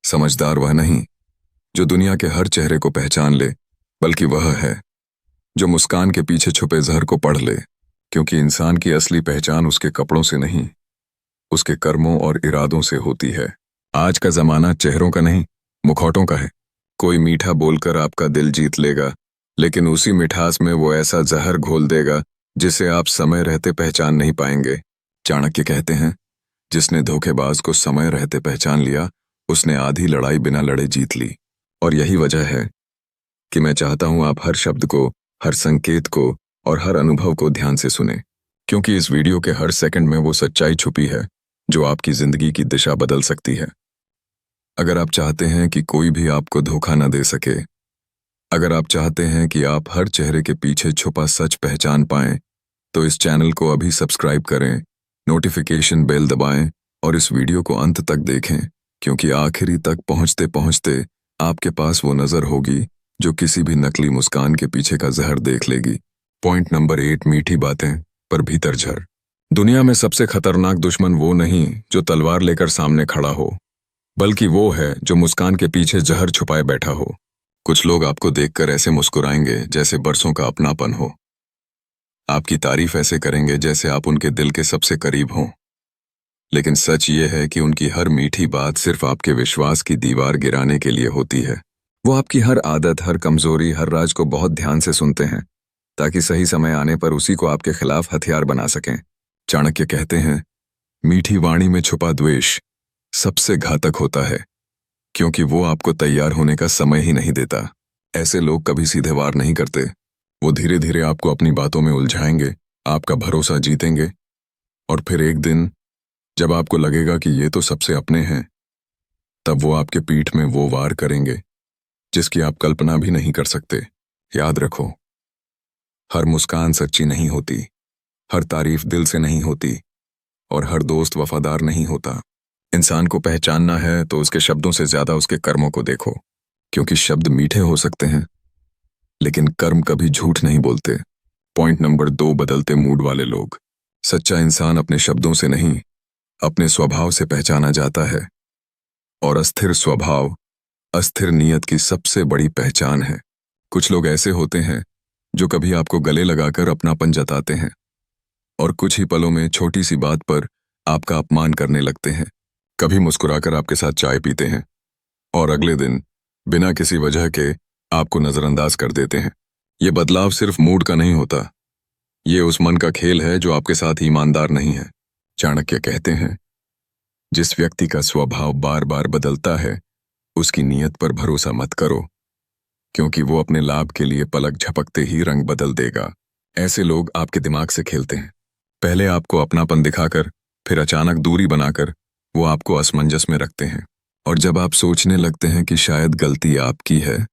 समझदार वह नहीं जो दुनिया के हर चेहरे को पहचान ले, बल्कि वह है जो मुस्कान के पीछे छुपे जहर को पढ़ ले। क्योंकि इंसान की असली पहचान उसके कपड़ों से नहीं, उसके कर्मों और इरादों से होती है। आज का जमाना चेहरों का नहीं, मुखौटों का है। कोई मीठा बोलकर आपका दिल जीत लेगा, लेकिन उसी मिठास में वो ऐसा जहर घोल देगा जिसे आप समय रहते पहचान नहीं पाएंगे। चाणक्य कहते हैं, जिसने धोखेबाज को समय रहते पहचान लिया, उसने आधी लड़ाई बिना लड़े जीत ली। और यही वजह है कि मैं चाहता हूं आप हर शब्द को, हर संकेत को और हर अनुभव को ध्यान से सुने, क्योंकि इस वीडियो के हर सेकंड में वो सच्चाई छुपी है जो आपकी जिंदगी की दिशा बदल सकती है। अगर आप चाहते हैं कि कोई भी आपको धोखा न दे सके, अगर आप चाहते हैं कि आप हर चेहरे के पीछे छुपा सच पहचान पाएं, तो इस चैनल को अभी सब्सक्राइब करें, नोटिफिकेशन बेल दबाएं और इस वीडियो को अंत तक देखें, क्योंकि आखिरी तक पहुंचते पहुंचते आपके पास वो नजर होगी जो किसी भी नकली मुस्कान के पीछे का जहर देख लेगी। पॉइंट नंबर 8, मीठी बातें पर भीतर जहर। दुनिया में सबसे खतरनाक दुश्मन वो नहीं जो तलवार लेकर सामने खड़ा हो, बल्कि वो है जो मुस्कान के पीछे जहर छुपाए बैठा हो। कुछ लोग आपको देखकर ऐसे मुस्कुराएंगे जैसे बरसों का अपनापन हो, आपकी तारीफ ऐसे करेंगे जैसे आप उनके दिल के सबसे करीब हों। लेकिन सच ये है कि उनकी हर मीठी बात सिर्फ आपके विश्वास की दीवार गिराने के लिए होती है। वो आपकी हर आदत, हर कमजोरी, हर राज को बहुत ध्यान से सुनते हैं, ताकि सही समय आने पर उसी को आपके खिलाफ हथियार बना सकें। चाणक्य कहते हैं, मीठी वाणी में छुपा द्वेष सबसे घातक होता है, क्योंकि वो आपको तैयार होने का समय ही नहीं देता। ऐसे लोग कभी सीधे वार नहीं करते, वो धीरे धीरे आपको अपनी बातों में उलझाएंगे, आपका भरोसा जीतेंगे, और फिर एक दिन जब आपको लगेगा कि ये तो सबसे अपने हैं, तब वो आपके पीठ में वो वार करेंगे जिसकी आप कल्पना भी नहीं कर सकते। याद रखो, हर मुस्कान सच्ची नहीं होती, हर तारीफ दिल से नहीं होती, और हर दोस्त वफादार नहीं होता। इंसान को पहचानना है तो उसके शब्दों से ज्यादा उसके कर्मों को देखो, क्योंकि शब्द मीठे हो सकते हैं लेकिन कर्म कभी झूठ नहीं बोलते। पॉइंट नंबर 2, बदलते मूड वाले लोग। सच्चा इंसान अपने शब्दों से नहीं, अपने स्वभाव से पहचाना जाता है, और अस्थिर स्वभाव अस्थिर नीयत की सबसे बड़ी पहचान है। कुछ लोग ऐसे होते हैं जो कभी आपको गले लगाकर अपनापन जताते हैं, और कुछ ही पलों में छोटी सी बात पर आपका अपमान करने लगते हैं। कभी मुस्कुराकर आपके साथ चाय पीते हैं और अगले दिन बिना किसी वजह के आपको नजरअंदाज कर देते हैं। ये बदलाव सिर्फ मूड का नहीं होता, ये उस मन का खेल है जो आपके साथ ईमानदार नहीं है। चाणक्य कहते हैं, जिस व्यक्ति का स्वभाव बार बार बदलता है, उसकी नीयत पर भरोसा मत करो, क्योंकि वो अपने लाभ के लिए पलक झपकते ही रंग बदल देगा। ऐसे लोग आपके दिमाग से खेलते हैं, पहले आपको अपनापन दिखाकर, फिर अचानक दूरी बनाकर वो आपको असमंजस में रखते हैं, और जब आप सोचने लगते हैं कि शायद गलती आपकी है,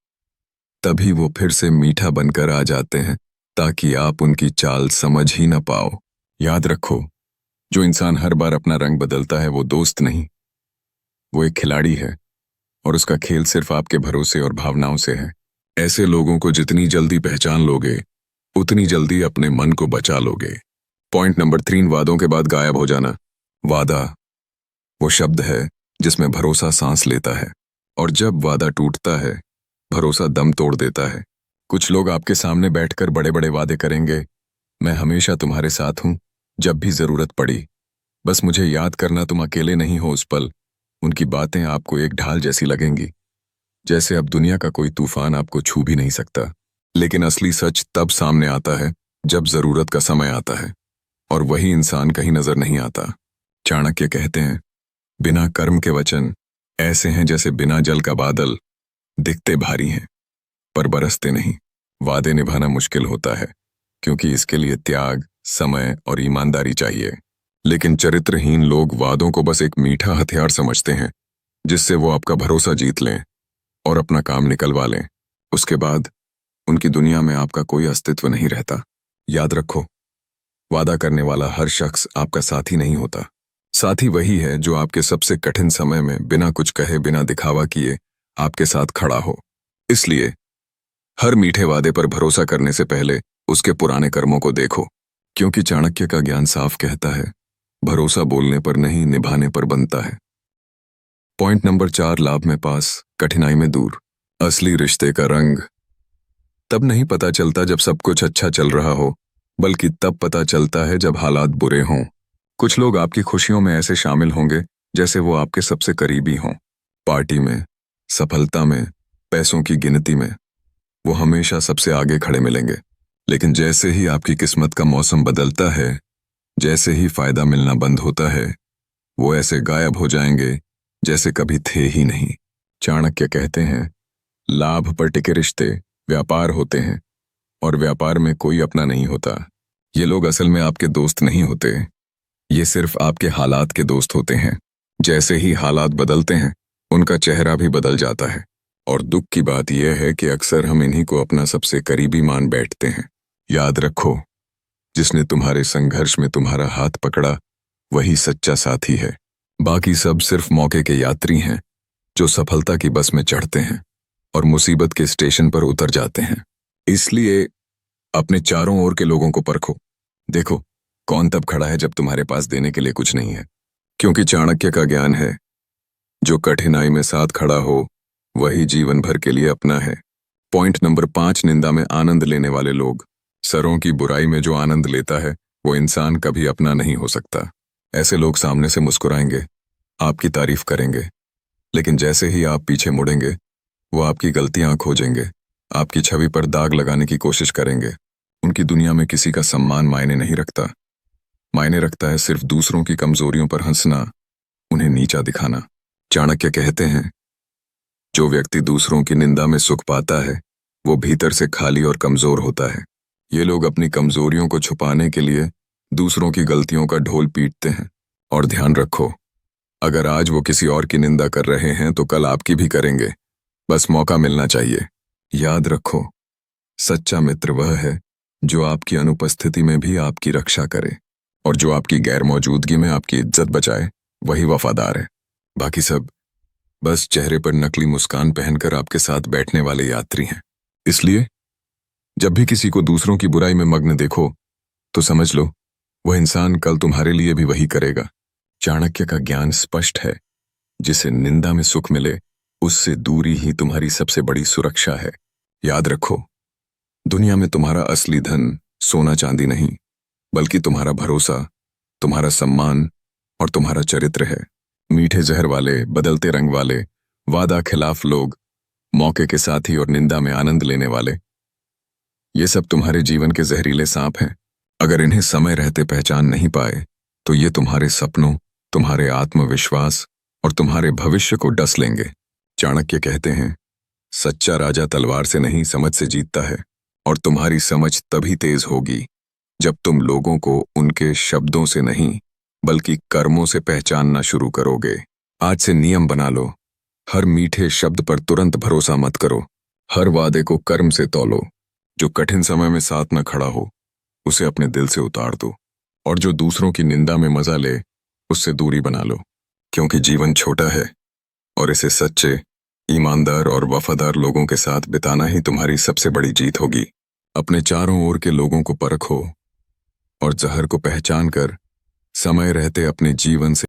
तभी वो फिर से मीठा बनकर आ जाते हैं ताकि आप उनकी चाल समझ ही न पाओ। याद रखो, जो इंसान हर बार अपना रंग बदलता है वो दोस्त नहीं, वो एक खिलाड़ी है, और उसका खेल सिर्फ आपके भरोसे और भावनाओं से है। ऐसे लोगों को जितनी जल्दी पहचान लोगे, उतनी जल्दी अपने मन को बचा लोगे। पॉइंट नंबर 3, वादों के बाद गायब हो जाना। वादा वो शब्द है जिसमें भरोसा सांस लेता है, और जब वादा टूटता है, भरोसा दम तोड़ देता है। कुछ लोग आपके सामने बैठकर बड़े बड़े वादे करेंगे, मैं हमेशा तुम्हारे साथ हूं, जब भी जरूरत पड़ी, बस मुझे याद करना तुम अकेले नहीं हो उस पल। उनकी बातें आपको एक ढाल जैसी लगेंगी, जैसे अब दुनिया का कोई तूफान आपको छू भी नहीं सकता। लेकिन असली सच तब सामने आता है जब जरूरत का समय आता है, और वही इंसान कहीं नजर नहीं आता। चाणक्य कहते हैं, बिना कर्म के वचन ऐसे हैं जैसे बिना जल का बादल, दिखते भारी हैं पर बरसते नहीं। वादे निभाना मुश्किल होता है, क्योंकि इसके लिए त्याग, समय और ईमानदारी चाहिए। लेकिन चरित्रहीन लोग वादों को बस एक मीठा हथियार समझते हैं, जिससे वो आपका भरोसा जीत लें और अपना काम निकलवा लें। उसके बाद उनकी दुनिया में आपका कोई अस्तित्व नहीं रहता। याद रखो, वादा करने वाला हर शख्स आपका साथी नहीं होता। साथी वही है जो आपके सबसे कठिन समय में बिना कुछ कहे, बिना दिखावा किए आपके साथ खड़ा हो। इसलिए हर मीठे वादे पर भरोसा करने से पहले उसके पुराने कर्मों को देखो, क्योंकि चाणक्य का ज्ञान साफ कहता है, भरोसा बोलने पर नहीं, निभाने पर बनता है। पॉइंट नंबर 4, लाभ में पास, कठिनाई में दूर। असली रिश्ते का रंग तब नहीं पता चलता जब सब कुछ अच्छा चल रहा हो, बल्कि तब पता चलता है जब हालात बुरे हों। कुछ लोग आपकी खुशियों में ऐसे शामिल होंगे जैसे वो आपके सबसे करीबी हों। पार्टी में, सफलता में, पैसों की गिनती में वो हमेशा सबसे आगे खड़े मिलेंगे। लेकिन जैसे ही आपकी किस्मत का मौसम बदलता है, जैसे ही फायदा मिलना बंद होता है, वो ऐसे गायब हो जाएंगे जैसे कभी थे ही नहीं। चाणक्य कहते हैं, लाभ पर टिके रिश्ते व्यापार होते हैं और व्यापार में कोई अपना नहीं होता। ये लोग असल में आपके दोस्त नहीं होते, ये सिर्फ आपके हालात के दोस्त होते हैं। जैसे ही हालात बदलते हैं, उनका चेहरा भी बदल जाता है। और दुख की बात यह है कि अक्सर हम इन्हीं को अपना सबसे करीबी मान बैठते हैं। याद रखो, जिसने तुम्हारे संघर्ष में तुम्हारा हाथ पकड़ा, वही सच्चा साथी है। बाकी सब सिर्फ मौके के यात्री हैं जो सफलता की बस में चढ़ते हैं और मुसीबत के स्टेशन पर उतर जाते हैं। इसलिए अपने चारों ओर के लोगों को परखो। देखो कौन तब खड़ा है जब तुम्हारे पास देने के लिए कुछ नहीं है। क्योंकि चाणक्य का ज्ञान है, जो कठिनाई में साथ खड़ा हो वही जीवन भर के लिए अपना है। पॉइंट नंबर 5, निंदा में आनंद लेने वाले लोग। सरों की बुराई में जो आनंद लेता है वो इंसान कभी अपना नहीं हो सकता। ऐसे लोग सामने से मुस्कुराएंगे, आपकी तारीफ करेंगे, लेकिन जैसे ही आप पीछे मुड़ेंगे वो आपकी गलतियां खोजेंगे, आपकी छवि पर दाग लगाने की कोशिश करेंगे। उनकी दुनिया में किसी का सम्मान मायने नहीं रखता। मायने रखता है सिर्फ दूसरों की कमजोरियों पर हंसना, उन्हें नीचा दिखाना। चाणक्य कहते हैं, जो व्यक्ति दूसरों की निंदा में सुख पाता है वो भीतर से खाली और कमजोर होता है। ये लोग अपनी कमजोरियों को छुपाने के लिए दूसरों की गलतियों का ढोल पीटते हैं। और ध्यान रखो, अगर आज वो किसी और की निंदा कर रहे हैं तो कल आपकी भी करेंगे, बस मौका मिलना चाहिए। याद रखो, सच्चा मित्र वह है जो आपकी अनुपस्थिति में भी आपकी रक्षा करे, और जो आपकी गैर मौजूदगी में आपकी इज्जत बचाए वही वफादार है। बाकी सब बस चेहरे पर नकली मुस्कान पहनकर आपके साथ बैठने वाले यात्री हैं। इसलिए जब भी किसी को दूसरों की बुराई में मग्न देखो तो समझ लो वह इंसान कल तुम्हारे लिए भी वही करेगा। चाणक्य का ज्ञान स्पष्ट है, जिसे निंदा में सुख मिले उससे दूरी ही तुम्हारी सबसे बड़ी सुरक्षा है। याद रखो, दुनिया में तुम्हारा असली धन सोना चांदी नहीं, बल्कि तुम्हारा भरोसा, तुम्हारा सम्मान और तुम्हारा चरित्र है। मीठे जहर वाले, बदलते रंग वाले, वादा खिलाफ लोग, मौके के साथी और निंदा में आनंद लेने वाले, ये सब तुम्हारे जीवन के जहरीले सांप हैं। अगर इन्हें समय रहते पहचान नहीं पाए तो ये तुम्हारे सपनों, तुम्हारे आत्मविश्वास और तुम्हारे भविष्य को डस लेंगे। चाणक्य कहते हैं, सच्चा राजा तलवार से नहीं समझ से जीतता है, और तुम्हारी समझ तभी तेज होगी जब तुम लोगों को उनके शब्दों से नहीं बल्कि कर्मों से पहचानना शुरू करोगे। आज से नियम बना लो, हर मीठे शब्द पर तुरंत भरोसा मत करो, हर वादे को कर्म से तौलो। जो कठिन समय में साथ न खड़ा हो उसे अपने दिल से उतार दो, और जो दूसरों की निंदा में मजा ले उससे दूरी बना लो। क्योंकि जीवन छोटा है और इसे सच्चे, ईमानदार और वफादार लोगों के साथ बिताना ही तुम्हारी सबसे बड़ी जीत होगी। अपने चारों ओर के लोगों को परखो और जहर को पहचान कर समय रहते अपने जीवन से